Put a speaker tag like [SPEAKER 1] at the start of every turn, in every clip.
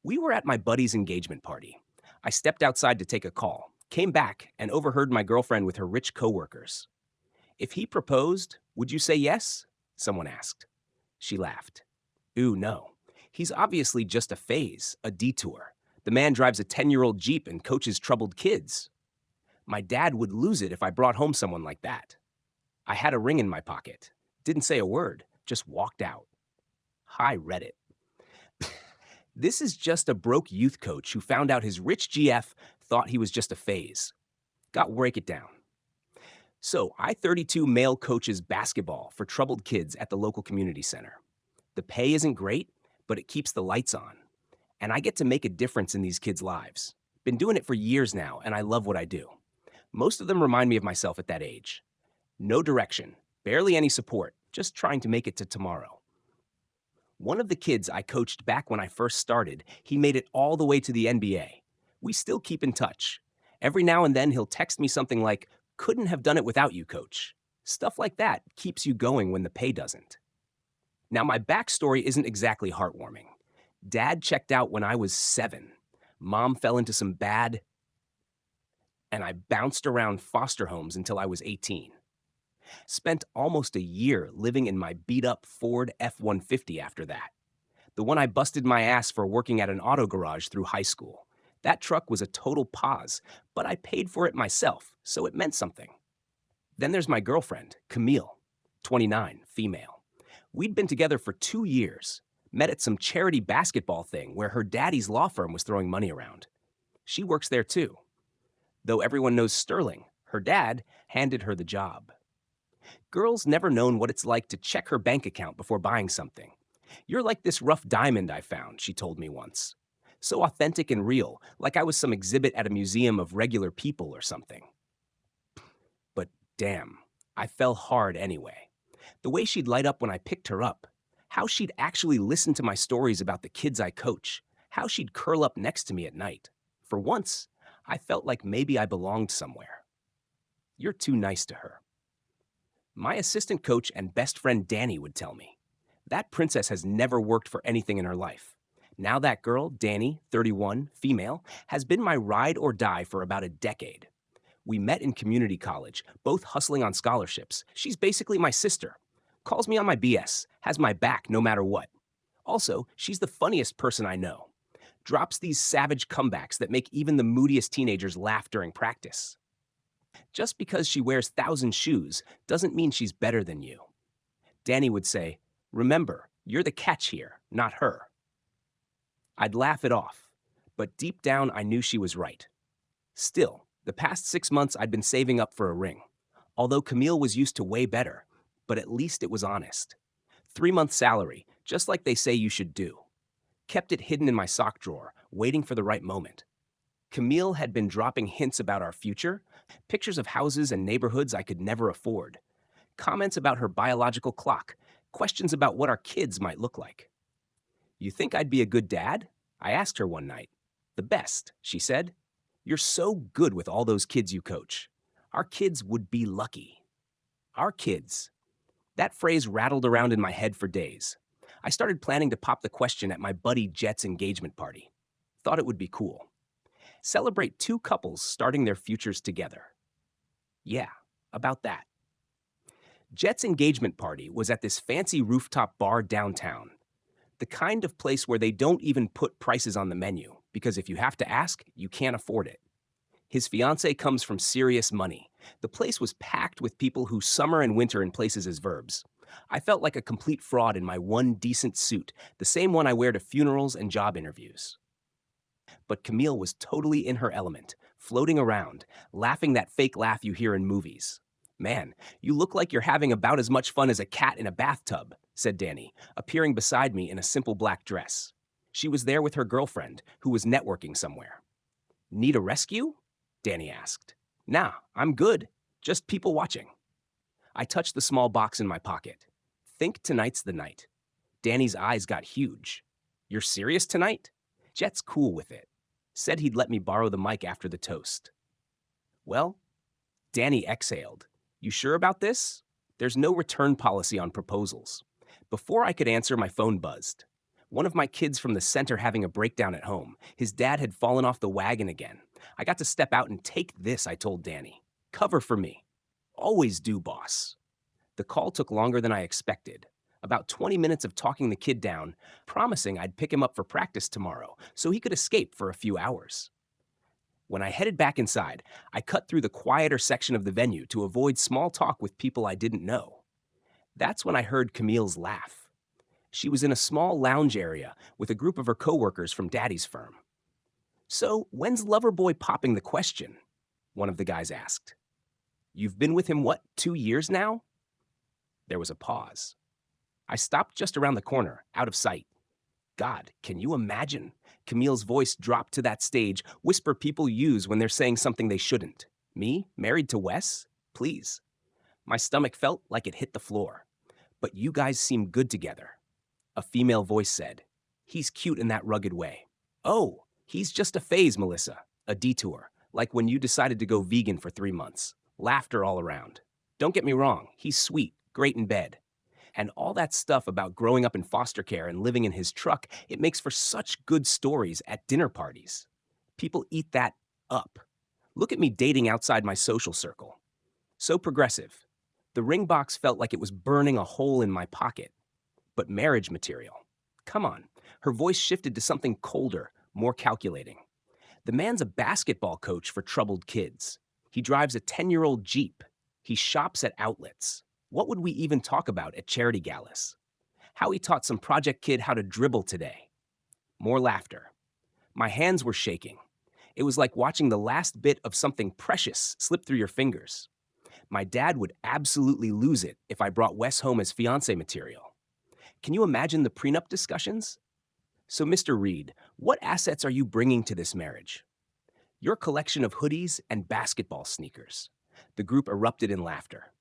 [SPEAKER 1] We were at my buddy's engagement party. I stepped outside to take a call, came back, and overheard my girlfriend with her rich coworkers. If he proposed, would you say yes? Someone asked. She laughed. Ooh, no. He's obviously just a phase, a detour. The man drives a 10-year-old Jeep and coaches troubled kids. My dad would lose it if I brought home someone like that. I had a ring in my pocket. Didn't say a word, just walked out. Hi, Reddit. This is just a broke youth coach who found out his rich GF thought he was just a phase. Got break it down. So, I-32 male coaches basketball for troubled kids at the local community center. The pay isn't great, but it keeps the lights on. And I get to make a difference in these kids' lives. Been doing it for years now, and I love what I do. Most of them remind me of myself at that age. No direction, barely any support, just trying to make it to tomorrow. One of the kids I coached back when I first started, he made it all the way to the NBA. We still keep in touch. Every now and then he'll text me something like, couldn't have done it without you, coach. Stuff like that keeps you going when the pay doesn't. Now, my backstory isn't exactly heartwarming. Dad checked out when I was 7. Mom fell into some bad, and I bounced around foster homes until I was 18. Spent almost a year living in my beat-up Ford F-150 after that. The one I busted my ass for working at an auto garage through high school. That truck was a total pause, but I paid for it myself, so it meant something. Then there's my girlfriend, Camille, 29, female. We'd been together for 2 years, met at some charity basketball thing where her daddy's law firm was throwing money around. She works there too. Though everyone knows Sterling, her dad handed her the job. Girls never known what it's like to check her bank account before buying something. You're like this rough diamond I found, she told me once. So authentic and real, like I was some exhibit at a museum of regular people or something. But damn, I fell hard anyway. The way she'd light up when I picked her up, how she'd actually listen to my stories about the kids I coach, how she'd curl up next to me at night. For once, I felt like maybe I belonged somewhere. You're too nice to her. My assistant coach and best friend Danny would tell me. That princess has never worked for anything in her life. Now that girl, Danny, 31, female, has been my ride or die for about a decade. We met in community college, both hustling on scholarships. She's basically my sister. Calls me on my BS, has my back no matter what. Also, she's the funniest person I know. Drops these savage comebacks that make even the moodiest teenagers laugh during practice. Just because she wears 1,000 shoes doesn't mean she's better than you. Danny would say, remember, you're the catch here, not her. I'd laugh it off, but deep down I knew she was right. Still, the past 6 months I'd been saving up for a ring. Although Camille was used to way better, but at least it was honest. 3-month salary, just like they say you should do. Kept it hidden in my sock drawer, waiting for the right moment. Camille had been dropping hints about our future, pictures of houses and neighborhoods I could never afford, comments about her biological clock, questions about what our kids might look like. You think I'd be a good dad? I asked her one night. The best, she said. You're so good with all those kids you coach. Our kids would be lucky. Our kids. That phrase rattled around in my head for days. I started planning to pop the question at my buddy Jet's engagement party. Thought it would be cool. Celebrate 2 couples starting their futures together. Yeah, about that. Jet's engagement party was at this fancy rooftop bar downtown. The kind of place where they don't even put prices on the menu, because if you have to ask, you can't afford it. His fiancée comes from serious money. The place was packed with people who summer and winter in places as verbs. I felt like a complete fraud in my one decent suit, the same one I wear to funerals and job interviews. But Camille was totally in her element, floating around, laughing that fake laugh you hear in movies. Man, you look like you're having about as much fun as a cat in a bathtub, said Danny, appearing beside me in a simple black dress. She was there with her girlfriend, who was networking somewhere. Need a rescue? Danny asked. Nah, I'm good. Just people watching. I touched the small box in my pocket. Think tonight's the night. Danny's eyes got huge. You're serious tonight? Jet's cool with it. Said he'd let me borrow the mic after the toast. Well, Danny exhaled. You sure about this? There's no return policy on proposals. Before I could answer, my phone buzzed. One of my kids from the center having a breakdown at home. His dad had fallen off the wagon again. I got to step out and take this, I told Danny. Cover for me. Always do, boss. The call took longer than I expected. About 20 minutes of talking the kid down, promising I'd pick him up for practice tomorrow so he could escape for a few hours. When I headed back inside, I cut through the quieter section of the venue to avoid small talk with people I didn't know. That's when I heard Camille's laugh. She was in a small lounge area with a group of her coworkers from Daddy's firm. "So, when's Loverboy popping the question?" one of the guys asked. "You've been with him, what, 2 years now?" There was a pause. I stopped just around the corner, out of sight. God, can you imagine? Camille's voice dropped to that stage whisper people use when they're saying something they shouldn't. Me, married to Wes? Please. My stomach felt like it hit the floor. "But you guys seem good together." A female voice said. "He's cute in that rugged way." "Oh, he's just a phase, Melissa. A detour. Like when you decided to go vegan for 3 months. Laughter all around. Don't get me wrong, he's sweet, great in bed. And all that stuff about growing up in foster care and living in his truck, it makes for such good stories at dinner parties. People eat that up. Look at me dating outside my social circle. So progressive. The ring box felt like it was burning a hole in my pocket. But marriage material. Come on." Her voice shifted to something colder, more calculating. "The man's a basketball coach for troubled kids. He drives a 10-year-old Jeep. He shops at outlets. What would we even talk about at charity galas? How he taught some project kid how to dribble today." More laughter. My hands were shaking. It was like watching the last bit of something precious slip through your fingers. My dad would absolutely lose it if I brought Wes home as fiancé material. Can you imagine the prenup discussions? "So, Mr. Reed, what assets are you bringing to this marriage?" "Your collection of hoodies and basketball sneakers." The group erupted in laughter.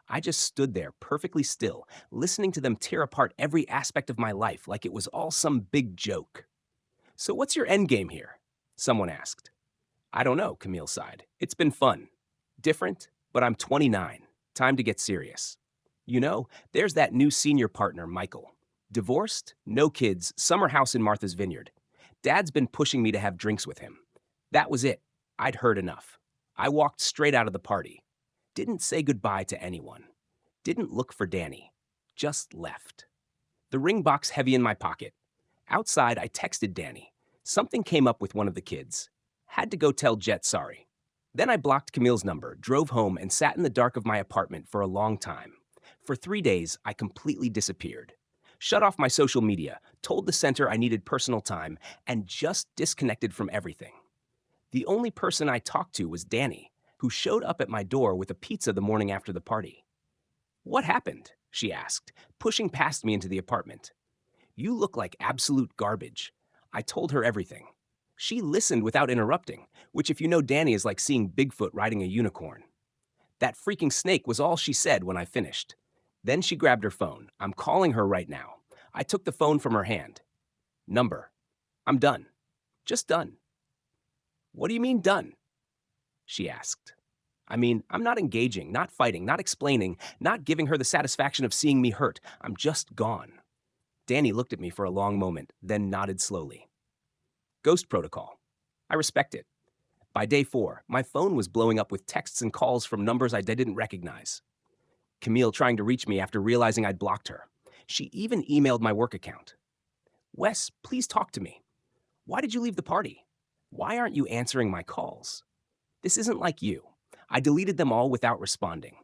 [SPEAKER 1] I just stood there perfectly still, listening to them tear apart every aspect of my life like it was all some big joke. "So what's your end game here?" someone asked. "I don't know," Camille sighed. "It's been fun. Different, but I'm 29. Time to get serious. You know, there's that new senior partner, Michael. Divorced, no kids, summer house in Martha's Vineyard. Dad's been pushing me to have drinks with him. That was it. I'd heard enough. I walked straight out of the party. Didn't say goodbye to anyone. Didn't look for Danny. Just left. The ring box heavy in my pocket. Outside, I texted Danny. Something came up with one of the kids. Had to go tell Jet sorry. Then I blocked Camille's number, drove home, and sat in the dark of my apartment for a long time. For 3 days, I completely disappeared. Shut off my social media, told the center I needed personal time, and just disconnected from everything. The only person I talked to was Danny, who showed up at my door with a pizza the morning after the party. "What happened?" she asked, pushing past me into the apartment. "You look like absolute garbage." I told her everything. She listened without interrupting, which, if you know Danny, is like seeing Bigfoot riding a unicorn. "That freaking snake" was all she said when I finished. Then she grabbed her phone. "I'm calling her right now." I took the phone from her hand. "Number. I'm done. Just done." "What do you mean done?" she asked. I mean, I'm not engaging, not fighting, not explaining, not giving her the satisfaction of seeing me hurt. I'm just gone. Danny looked at me for a long moment, then nodded slowly. Ghost protocol. I respect it. By day 4, my phone was blowing up with texts and calls from numbers I didn't recognize. Camille trying to reach me after realizing I'd blocked her. She even emailed my work account. "Wes, please talk to me. Why did you leave the party? Why aren't you answering my calls? This isn't like you." I deleted them all without responding.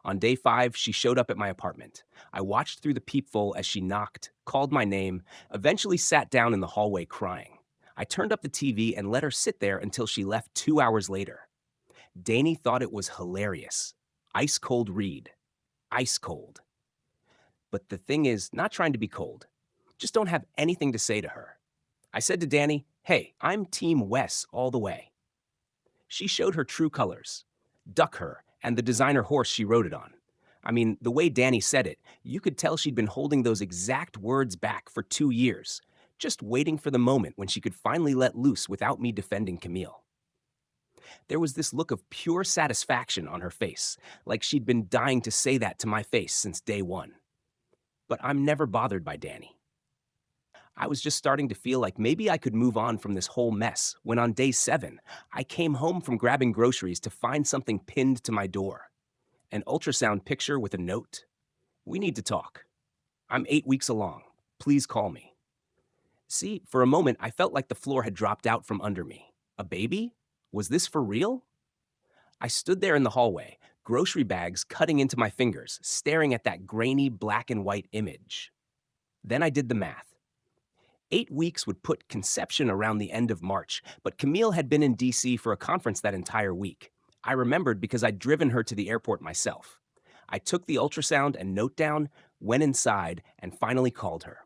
[SPEAKER 1] On day 5, she showed up at my apartment. I watched through the peephole as she knocked, called my name, eventually sat down in the hallway crying. I turned up the TV and let her sit there until she left 2 hours later. Danny thought it was hilarious. Ice cold read. Ice cold. But the thing is, not trying to be cold. Just don't have anything to say to her. I said to Danny, "Hey, I'm Team Wes all the way." She showed her true colors. Duck her, and the designer horse she rode it on. I mean, the way Danny said it, you could tell she'd been holding those exact words back for 2 years, just waiting for the moment when she could finally let loose without me defending Camille. There was this look of pure satisfaction on her face, like she'd been dying to say that to my face since day 1. But I'm never bothered by Danny. I was just starting to feel like maybe I could move on from this whole mess when on day 7, I came home from grabbing groceries to find something pinned to my door. An ultrasound picture with a note. We need to talk. I'm 8 weeks along. Please call me. See, for a moment, I felt like the floor had dropped out from under me. A baby? Was this for real? I stood there in the hallway, grocery bags cutting into my fingers, staring at that grainy black and white image. Then I did the math. 8 weeks would put conception around the end of March, but Camille had been in DC for a conference that entire week. I remembered because I'd driven her to the airport myself. I took the ultrasound and note down, went inside, and finally called her.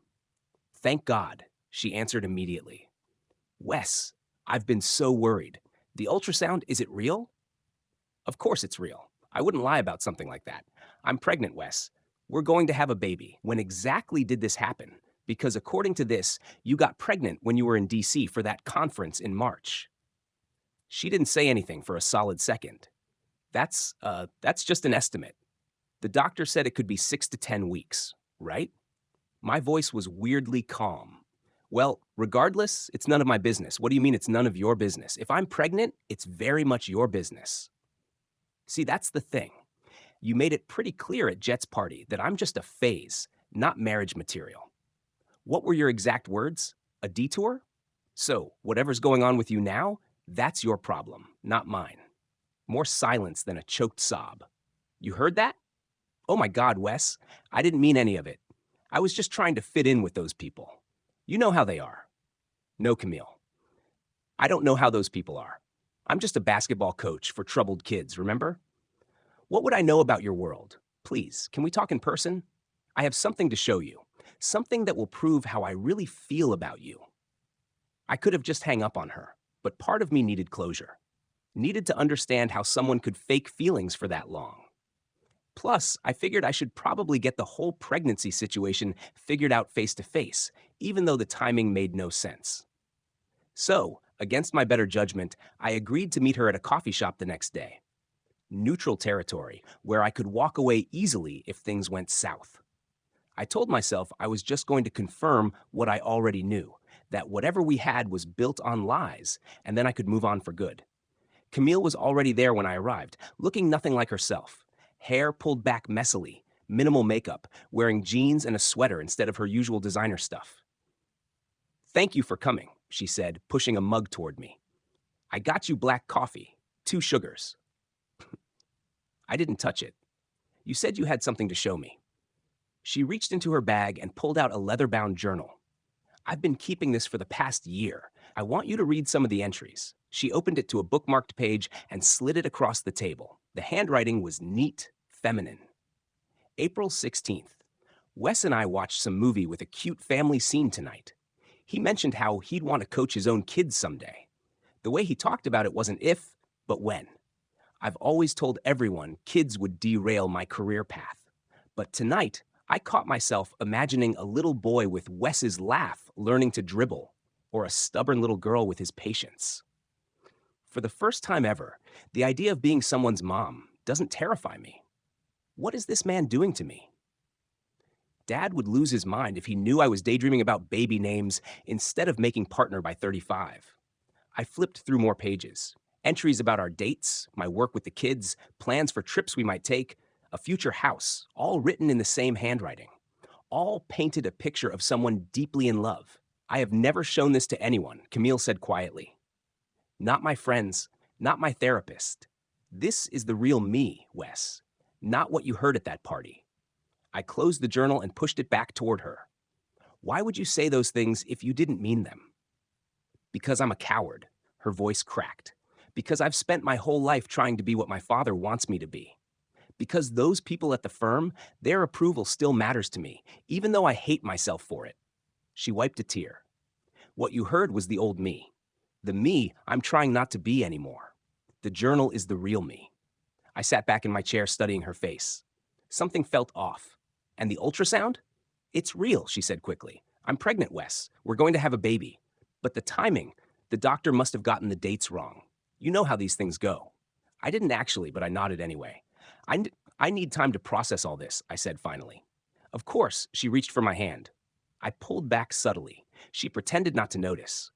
[SPEAKER 1] Thank God, she answered immediately. Wes, I've been so worried. The ultrasound, is it real? Of course it's real. I wouldn't lie about something like that. I'm pregnant, Wes. We're going to have a baby. When exactly did this happen? Because according to this, you got pregnant when you were in DC for that conference in March. She didn't say anything for a solid second. That's just an estimate. The doctor said it could be 6 to 10 weeks, right? My voice was weirdly calm. Well, regardless, it's none of my business. What do you mean it's none of your business? If I'm pregnant, it's very much your business. See, that's the thing. You made it pretty clear at Jet's party that I'm just a phase, not marriage material. What were your exact words? A detour? So, whatever's going on with you now, that's your problem, not mine. More silence than a choked sob. You heard that? Oh my God, Wes, I didn't mean any of it. I was just trying to fit in with those people. You know how they are. No, Camille. I don't know how those people are. I'm just a basketball coach for troubled kids, remember? What would I know about your world? Please, can we talk in person? I have something to show you. Something that will prove how I really feel about you. I could have just hung up on her, but part of me needed closure. Needed to understand how someone could fake feelings for that long. Plus, I figured I should probably get the whole pregnancy situation figured out face to face, even though the timing made no sense. So, against my better judgment, I agreed to meet her at a coffee shop the next day. Neutral territory, where I could walk away easily if things went south. I told myself I was just going to confirm what I already knew, that whatever we had was built on lies, and then I could move on for good. Camille was already there when I arrived, looking nothing like herself. Hair pulled back messily, minimal makeup, wearing jeans and a sweater instead of her usual designer stuff. Thank you for coming, she said, pushing a mug toward me. I got you black coffee, 2 sugars. I didn't touch it. You said you had something to show me. She reached into her bag and pulled out a leather-bound journal. I've been keeping this for the past year. I want you to read some of the entries. She opened it to a bookmarked page and slid it across the table. The handwriting was neat, feminine. April 16th. Wes and I watched some movie with a cute family scene tonight. He mentioned how he'd want to coach his own kids someday. The way he talked about it wasn't if, but when. I've always told everyone kids would derail my career path. But tonight, I caught myself imagining a little boy with Wes's laugh learning to dribble, or a stubborn little girl with his patience. For the first time ever, the idea of being someone's mom doesn't terrify me. What is this man doing to me? Dad would lose his mind if he knew I was daydreaming about baby names instead of making partner by 35. I flipped through more pages. Entries about our dates, my work with the kids, plans for trips we might take, a future house, all written in the same handwriting. All painted a picture of someone deeply in love. I have never shown this to anyone, Camille said quietly. Not my friends, not my therapist. This is the real me, Wes, not what you heard at that party. I closed the journal and pushed it back toward her. Why would you say those things if you didn't mean them? Because I'm a coward, her voice cracked. Because I've spent my whole life trying to be what my father wants me to be. Because those people at the firm, their approval still matters to me, even though I hate myself for it. She wiped a tear. What you heard was the old me. The me I'm trying not to be anymore. The journal is the real me. I sat back in my chair studying her face. Something felt off. And the ultrasound? It's real, she said quickly. I'm pregnant, Wes. We're going to have a baby. But the timing, the doctor must have gotten the dates wrong. You know how these things go. I didn't actually, but I nodded anyway. I need time to process all this, I said finally. Of course, she reached for my hand. I pulled back subtly. She pretended not to notice.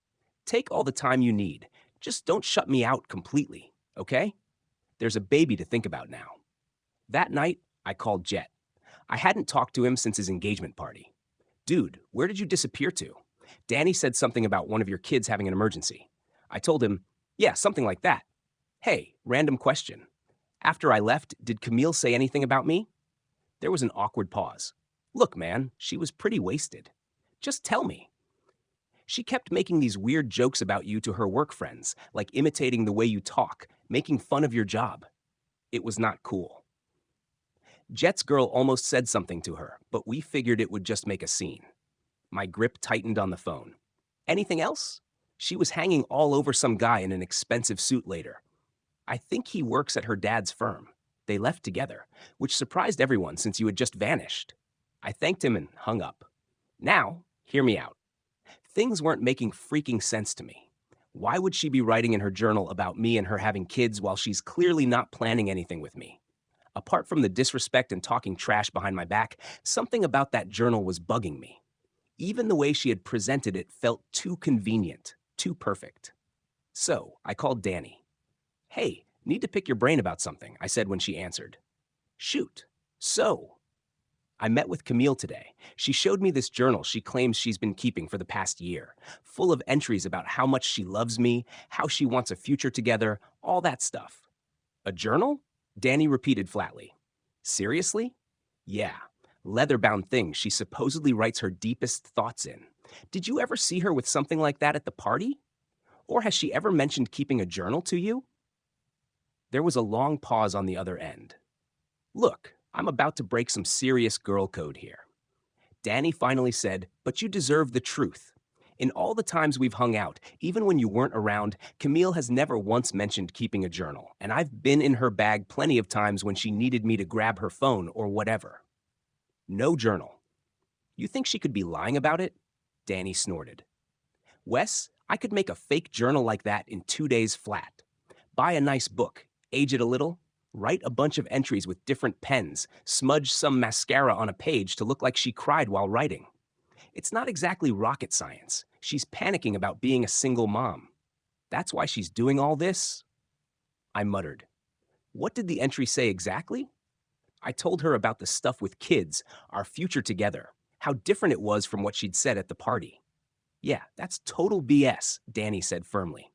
[SPEAKER 1] Take all the time you need. Just don't shut me out completely, okay? There's a baby to think about now. That night, I called Jet. I hadn't talked to him since his engagement party. Dude, where did you disappear to? Danny said something about one of your kids having an emergency. I told him, yeah, something like that. Hey, random question. After I left, did Camille say anything about me? There was an awkward pause. Look, man, she was pretty wasted. Just tell me. She kept making these weird jokes about you to her work friends, like imitating the way you talk, making fun of your job. It was not cool. Jet's girl almost said something to her, but we figured it would just make a scene. My grip tightened on the phone. Anything else? She was hanging all over some guy in an expensive suit later. I think he works at her dad's firm. They left together, which surprised everyone since you had just vanished. I thanked him and hung up. Now, hear me out. Things weren't making freaking sense to me. Why would she be writing in her journal about me and her having kids while she's clearly not planning anything with me? Apart from the disrespect and talking trash behind my back, something about that journal was bugging me. Even the way she had presented it felt too convenient, too perfect. So I called Danny. Hey, need to pick your brain about something, I said when she answered. Shoot. So, I met with Camille today. She showed me this journal she claims she's been keeping for the past year, full of entries about how much she loves me, how she wants a future together, all that stuff. A journal? Danny repeated flatly. Seriously? Yeah, leather-bound thing she supposedly writes her deepest thoughts in. Did you ever see her with something like that at the party? Or has she ever mentioned keeping a journal to you? There was a long pause on the other end. Look, I'm about to break some serious girl code here. Danny finally said, but you deserve the truth. In all the times we've hung out, even when you weren't around, Camille has never once mentioned keeping a journal, and I've been in her bag plenty of times when she needed me to grab her phone or whatever. No journal. You think she could be lying about it? Danny snorted. Wes, I could make a fake journal like that in 2 days flat. Buy a nice book, age it a little, write a bunch of entries with different pens, smudge some mascara on a page to look like she cried while writing. It's not exactly rocket science. She's panicking about being a single mom. That's why she's doing all this? I muttered. What did the entry say exactly? I told her about the stuff with kids, our future together, how different it was from what she'd said at the party. Yeah, that's total BS, Danny said firmly.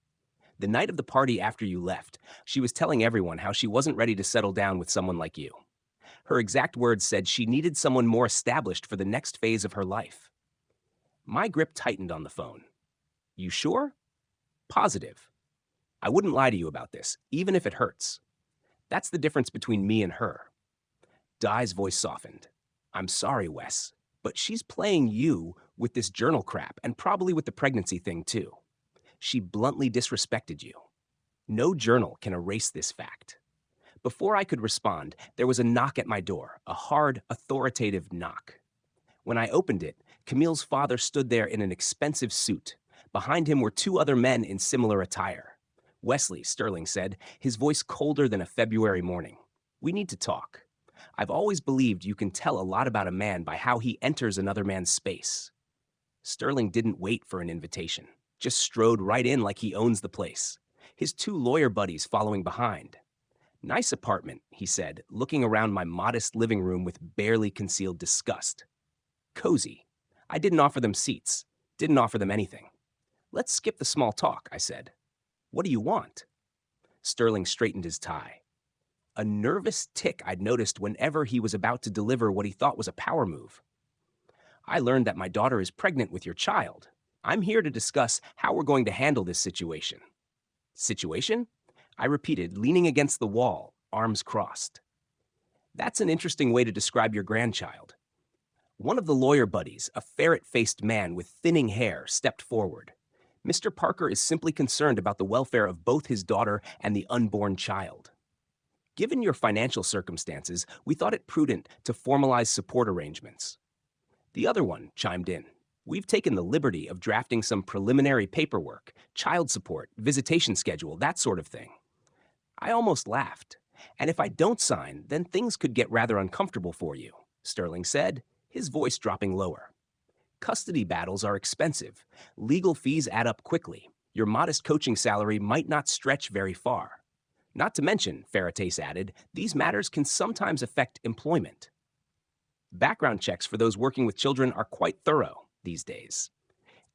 [SPEAKER 1] The night of the party after you left, she was telling everyone how she wasn't ready to settle down with someone like you. Her exact words said she needed someone more established for the next phase of her life. My grip tightened on the phone. You sure? Positive. I wouldn't lie to you about this, even if it hurts. That's the difference between me and her. Di's voice softened. I'm sorry, Wes, but she's playing you with this journal crap and probably with the pregnancy thing too. She bluntly disrespected you. No journal can erase this fact. Before I could respond, there was a knock at my door, a hard, authoritative knock. When I opened it, Camille's father stood there in an expensive suit. Behind him were 2 other men in similar attire. Wesley, Sterling said, his voice colder than a February morning. We need to talk. I've always believed you can tell a lot about a man by how he enters another man's space. Sterling didn't wait for an invitation, just strode right in like he owns the place, his 2 lawyer buddies following behind. Nice apartment, he said, looking around my modest living room with barely concealed disgust. Cozy. I didn't offer them seats, didn't offer them anything. Let's skip the small talk, I said. What do you want? Sterling straightened his tie. A nervous tick I'd noticed whenever he was about to deliver what he thought was a power move. I learned that my daughter is pregnant with your child. I'm here to discuss how we're going to handle this situation. Situation? I repeated, leaning against the wall, arms crossed. That's an interesting way to describe your grandchild. One of the lawyer buddies, a ferret-faced man with thinning hair, stepped forward. Mr. Parker is simply concerned about the welfare of both his daughter and the unborn child. Given your financial circumstances, we thought it prudent to formalize support arrangements. The other one chimed in. We've taken the liberty of drafting some preliminary paperwork, child support, visitation schedule, that sort of thing. I almost laughed. And if I don't sign, then things could get rather uncomfortable for you, Sterling said, his voice dropping lower. Custody battles are expensive. Legal fees add up quickly. Your modest coaching salary might not stretch very far. Not to mention, Farates added, these matters can sometimes affect employment. Background checks for those working with children are quite thorough these days.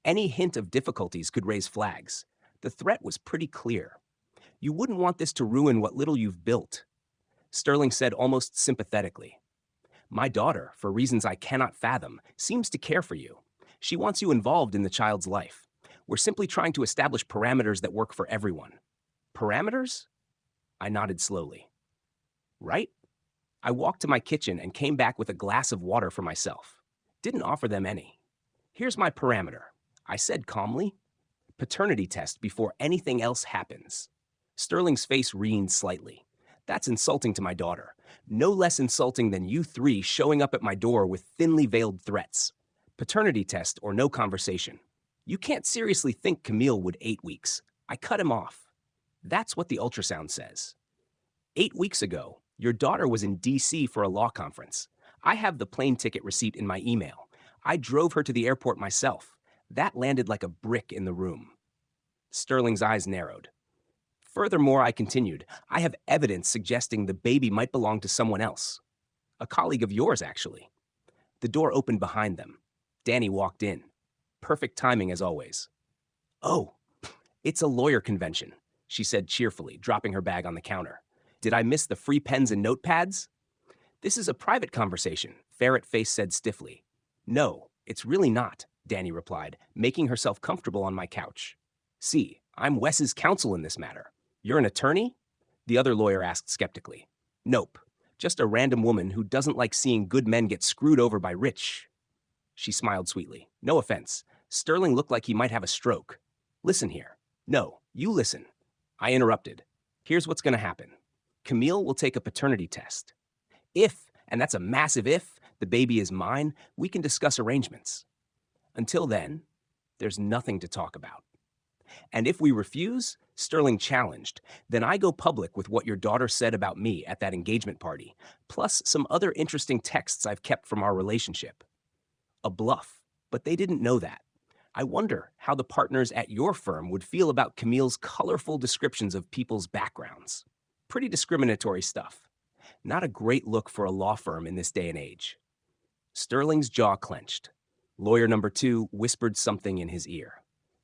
[SPEAKER 1] Any hint of difficulties could raise flags. The threat was pretty clear. You wouldn't want this to ruin what little you've built. Sterling said almost sympathetically. My daughter, for reasons I cannot fathom, seems to care for you. She wants you involved in the child's life. We're simply trying to establish parameters that work for everyone. Parameters? I nodded slowly. Right? I walked to my kitchen and came back with a glass of water for myself. Didn't offer them any. Here's my parameter, I said calmly. Paternity test before anything else happens. Sterling's face reened slightly. That's insulting to my daughter. No less insulting than you three showing up at my door with thinly veiled threats. Paternity test or no conversation. You can't seriously think Camille would 8 weeks. I cut him off. That's what the ultrasound says. 8 weeks ago, your daughter was in D.C. for a law conference. I have the plane ticket receipt in my email. I drove her to the airport myself. That landed like a brick in the room. Sterling's eyes narrowed. Furthermore, I continued, I have evidence suggesting the baby might belong to someone else. A colleague of yours, actually. The door opened behind them. Danny walked in. Perfect timing as always. Oh, it's a lawyer convention, she said cheerfully, dropping her bag on the counter. Did I miss the free pens and notepads? This is a private conversation, Ferret-Face said stiffly. No, it's really not, Danny replied, making herself comfortable on my couch. See, I'm Wes's counsel in this matter. You're an attorney? The other lawyer asked skeptically. Nope, just a random woman who doesn't like seeing good men get screwed over by rich. She smiled sweetly. No offense. Sterling looked like he might have a stroke. Listen here. No, you listen. I interrupted. Here's what's going to happen. Camille will take a paternity test. If, and that's a massive if, the baby is mine, we can discuss arrangements. Until then, there's nothing to talk about. And if we refuse, Sterling challenged, then I go public with what your daughter said about me at that engagement party, plus some other interesting texts I've kept from our relationship. A bluff, but they didn't know that. I wonder how the partners at your firm would feel about Camille's colorful descriptions of people's backgrounds. Pretty discriminatory stuff. Not a great look for a law firm in this day and age. Sterling's jaw clenched. Lawyer number 2 whispered something in his ear.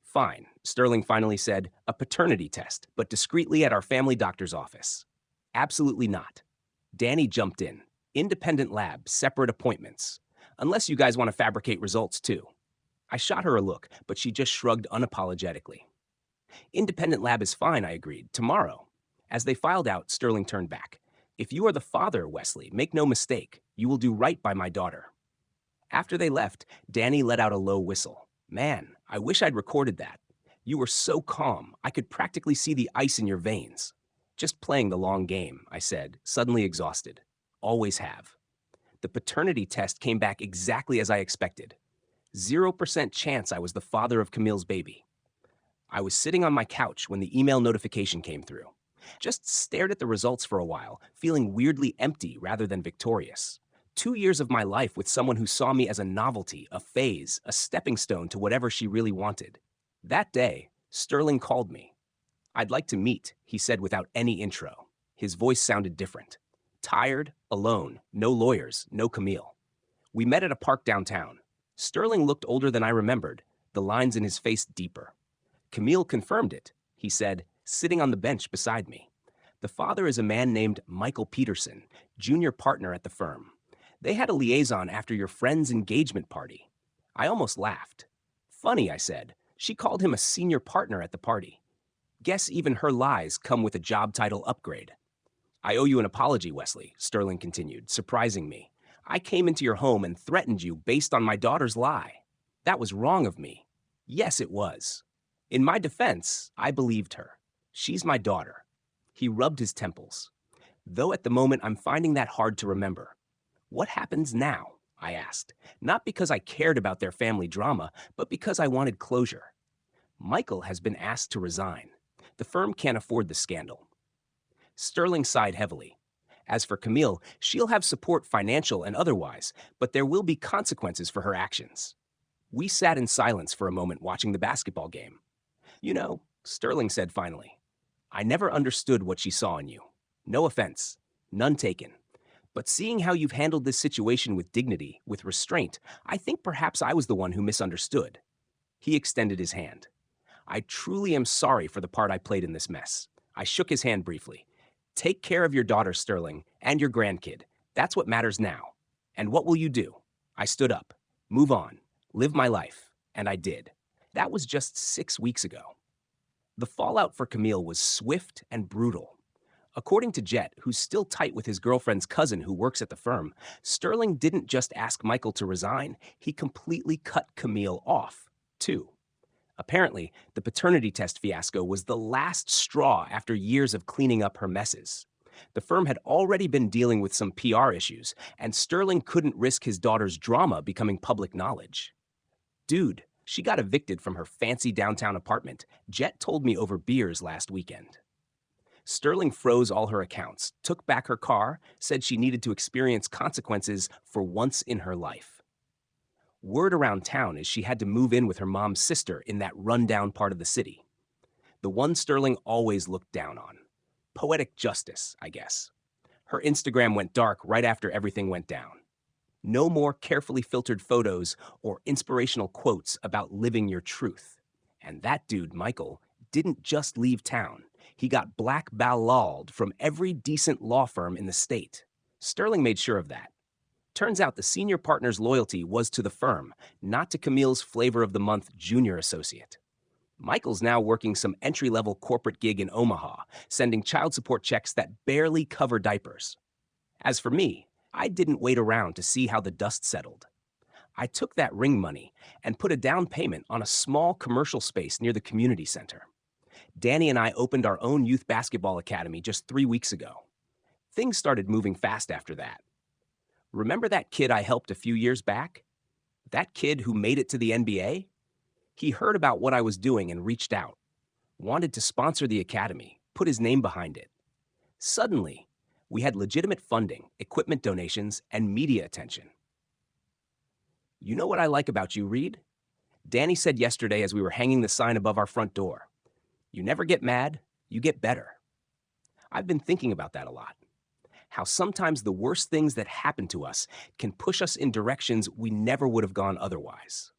[SPEAKER 1] Fine, Sterling finally said, a paternity test, but discreetly at our family doctor's office. Absolutely not. Danny jumped in. Independent lab, separate appointments. Unless you guys want to fabricate results too. I shot her a look, but she just shrugged unapologetically. Independent lab is fine, I agreed. Tomorrow. As they filed out, Sterling turned back. If you are the father, Wesley, make no mistake. You will do right by my daughter. After they left, Danny let out a low whistle. Man, I wish I'd recorded that. You were so calm, I could practically see the ice in your veins. Just playing the long game, I said, suddenly exhausted. Always have. The paternity test came back exactly as I expected. 0% chance I was the father of Camille's baby. I was sitting on my couch when the email notification came through. Just stared at the results for a while, feeling weirdly empty rather than victorious. 2 years of my life with someone who saw me as a novelty, a phase, a stepping stone to whatever she really wanted. That day, Sterling called me. I'd like to meet, he said without any intro. His voice sounded different. Tired, alone, no lawyers, no Camille. We met at a park downtown. Sterling looked older than I remembered, the lines in his face deeper. Camille confirmed it, he said, sitting on the bench beside me. The father is a man named Michael Peterson, junior partner at the firm. They had a liaison after your friend's engagement party. I almost laughed. Funny, I said. She called him a senior partner at the party. Guess even her lies come with a job title upgrade. I owe you an apology, Wesley, Sterling continued, surprising me. I came into your home and threatened you based on my daughter's lie. That was wrong of me. Yes, it was. In my defense, I believed her. She's my daughter. He rubbed his temples. Though at the moment I'm finding that hard to remember. What happens now? I asked, not because I cared about their family drama, but because I wanted closure. Michael has been asked to resign. The firm can't afford the scandal. Sterling sighed heavily. As for Camille, she'll have support financial and otherwise, but there will be consequences for her actions. We sat in silence for a moment watching the basketball game. Sterling said finally, I never understood what she saw in you. No offense, none taken. But seeing how you've handled this situation with dignity, with restraint, I think perhaps I was the one who misunderstood. He extended his hand. I truly am sorry for the part I played in this mess. I shook his hand briefly. Take care of your daughter, Sterling, and your grandkid. That's what matters now. And what will you do? I stood up. Move on. Live my life. And I did. That was just 6 weeks ago. The fallout for Camille was swift and brutal. According to Jet, who's still tight with his girlfriend's cousin who works at the firm, Sterling didn't just ask Michael to resign, he completely cut Camille off, too. Apparently, the paternity test fiasco was the last straw after years of cleaning up her messes. The firm had already been dealing with some PR issues, and Sterling couldn't risk his daughter's drama becoming public knowledge. Dude, she got evicted from her fancy downtown apartment, Jet told me over beers last weekend. Sterling froze all her accounts, took back her car, said she needed to experience consequences for once in her life. Word around town is she had to move in with her mom's sister in that rundown part of the city. The one Sterling always looked down on. Poetic justice, I guess. Her Instagram went dark right after everything went down. No more carefully filtered photos or inspirational quotes about living your truth. And that dude, Michael, didn't just leave town. He got blackballed from every decent law firm in the state. Sterling made sure of that. Turns out the senior partner's loyalty was to the firm, not to Camille's flavor of the month junior associate. Michael's now working some entry-level corporate gig in Omaha, sending child support checks that barely cover diapers. As for me, I didn't wait around to see how the dust settled. I took that ring money and put a down payment on a small commercial space near the community center. Danny and I opened our own youth basketball academy just 3 weeks ago. Things started moving fast after that. Remember that kid I helped a few years back? That kid who made it to the NBA? He heard about what I was doing and reached out. Wanted to sponsor the academy, put his name behind it. Suddenly, we had legitimate funding, equipment donations, and media attention. You know what I like about you, Reed? Danny said yesterday as we were hanging the sign above our front door. You never get mad, you get better. I've been thinking about that a lot. How sometimes the worst things that happen to us can push us in directions we never would have gone otherwise.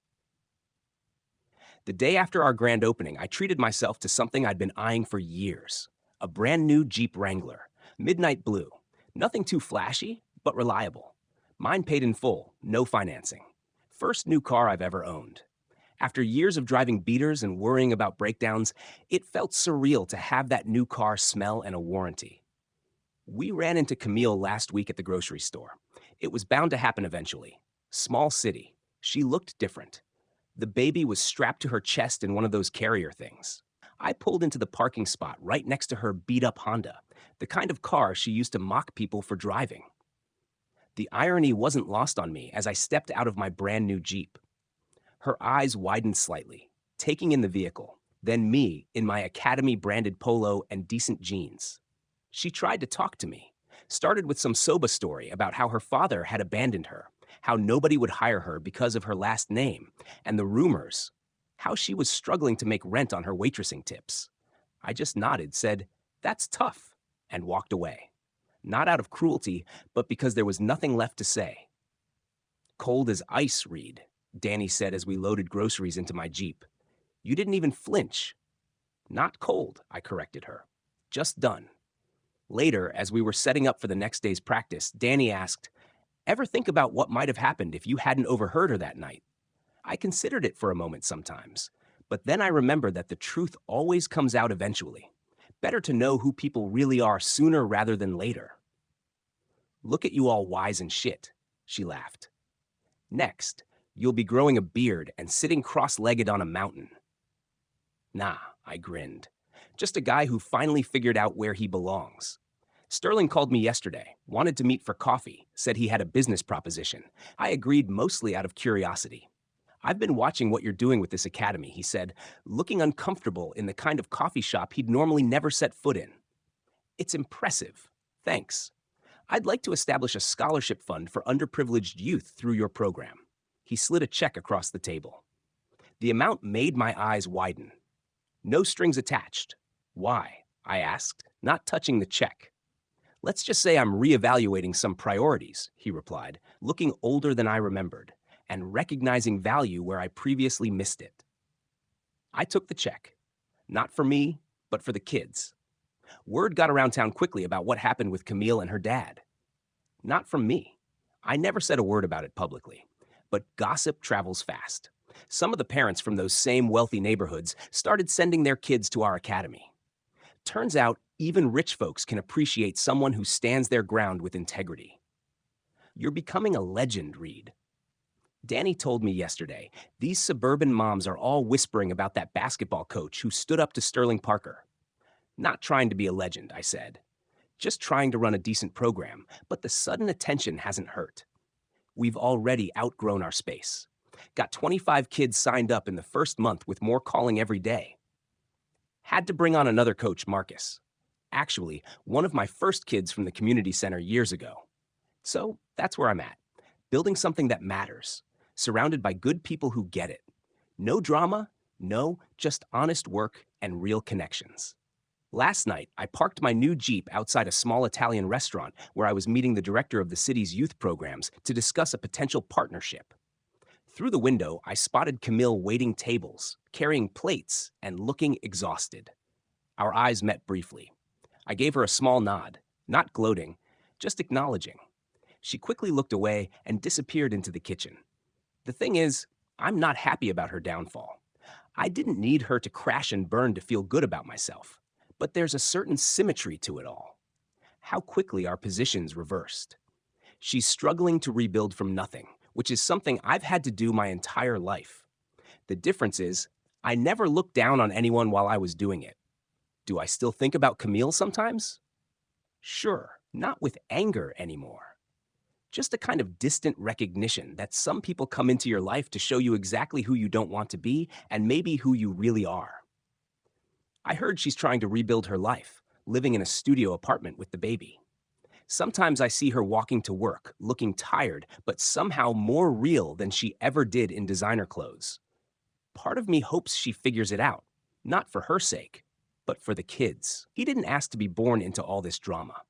[SPEAKER 1] The day after our grand opening, I treated myself to something I'd been eyeing for years. A brand new Jeep Wrangler, midnight blue. Nothing too flashy, but reliable. Mine paid in full, no financing. First new car I've ever owned. After years of driving beaters and worrying about breakdowns, it felt surreal to have that new car smell and a warranty. We ran into Camille last week at the grocery store. It was bound to happen eventually. Small city. She looked different. The baby was strapped to her chest in one of those carrier things. I pulled into the parking spot right next to her beat-up Honda, the kind of car she used to mock people for driving. The irony wasn't lost on me as I stepped out of my brand new Jeep. Her eyes widened slightly, taking in the vehicle, then me in my Academy-branded polo and decent jeans. She tried to talk to me, started with some soba story about how her father had abandoned her, how nobody would hire her because of her last name, and the rumors, how she was struggling to make rent on her waitressing tips. I just nodded, said, "That's tough," and walked away. Not out of cruelty, but because there was nothing left to say. "Cold as ice, Reed," Danny said as we loaded groceries into my Jeep. "You didn't even flinch." "Not cold," I corrected her. "Just done." Later, as we were setting up for the next day's practice, Danny asked, "Ever think about what might have happened if you hadn't overheard her that night?" I considered it for a moment sometimes, but then I remembered that the truth always comes out eventually. Better to know who people really are sooner rather than later. "Look at you all wise and shit," she laughed. "Next, you'll be growing a beard and sitting cross-legged on a mountain." "Nah," I grinned. Just a guy who finally figured out where he belongs. Sterling called me yesterday, wanted to meet for coffee, said he had a business proposition. I agreed mostly out of curiosity. "I've been watching what you're doing with this academy," he said, looking uncomfortable in the kind of coffee shop he'd normally never set foot in. "It's impressive. Thanks. I'd like to establish a scholarship fund for underprivileged youth through your program." He slid a check across the table. The amount made my eyes widen. No strings attached. Why? I asked, not touching the check. Let's just say I'm reevaluating some priorities, he replied, looking older than I remembered, and recognizing value where I previously missed it. I took the check. Not for me, but for the kids. Word got around town quickly about what happened with Camille and her dad. Not from me. I never said a word about it publicly. But gossip travels fast. Some of the parents from those same wealthy neighborhoods started sending their kids to our academy. Turns out, even rich folks can appreciate someone who stands their ground with integrity. You're becoming a legend, Reed. Danny told me yesterday, these suburban moms are all whispering about that basketball coach who stood up to Sterling Parker. Not trying to be a legend, I said. Just trying to run a decent program, but the sudden attention hasn't hurt. We've already outgrown our space. Got 25 kids signed up in the first month with more calling every day. Had to bring on another coach, Marcus. Actually, one of my first kids from the community center years ago. So that's where I'm at. Building something that matters, surrounded by good people who get it. No drama, no, just honest work and real connections. Last night, I parked my new Jeep outside a small Italian restaurant where I was meeting the director of the city's youth programs to discuss a potential partnership. Through the window, I spotted Camille waiting tables, carrying plates, and looking exhausted. Our eyes met briefly. I gave her a small nod, not gloating, just acknowledging. She quickly looked away and disappeared into the kitchen. The thing is, I'm not happy about her downfall. I didn't need her to crash and burn to feel good about myself. But there's a certain symmetry to it all. How quickly our positions reversed. She's struggling to rebuild from nothing, which is something I've had to do my entire life. The difference is, I never looked down on anyone while I was doing it. Do I still think about Camille sometimes? Sure, not with anger anymore. Just a kind of distant recognition that some people come into your life to show you exactly who you don't want to be and maybe who you really are. I heard she's trying to rebuild her life, living in a studio apartment with the baby. Sometimes I see her walking to work, looking tired, but somehow more real than she ever did in designer clothes. Part of me hopes she figures it out, not for her sake, but for the kids. He didn't ask to be born into all this drama.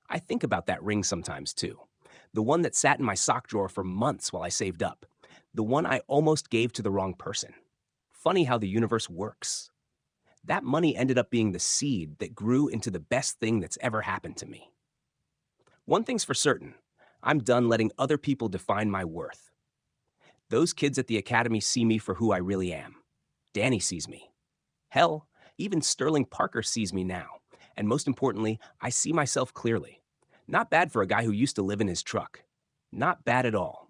[SPEAKER 1] I think about that ring sometimes too. The one that sat in my sock drawer for months while I saved up. The one I almost gave to the wrong person. Funny how the universe works. That money ended up being the seed that grew into the best thing that's ever happened to me. One thing's for certain, I'm done letting other people define my worth. Those kids at the academy see me for who I really am. Danny sees me. Hell, even Sterling Parker sees me now. And most importantly, I see myself clearly. Not bad for a guy who used to live in his truck. Not bad at all.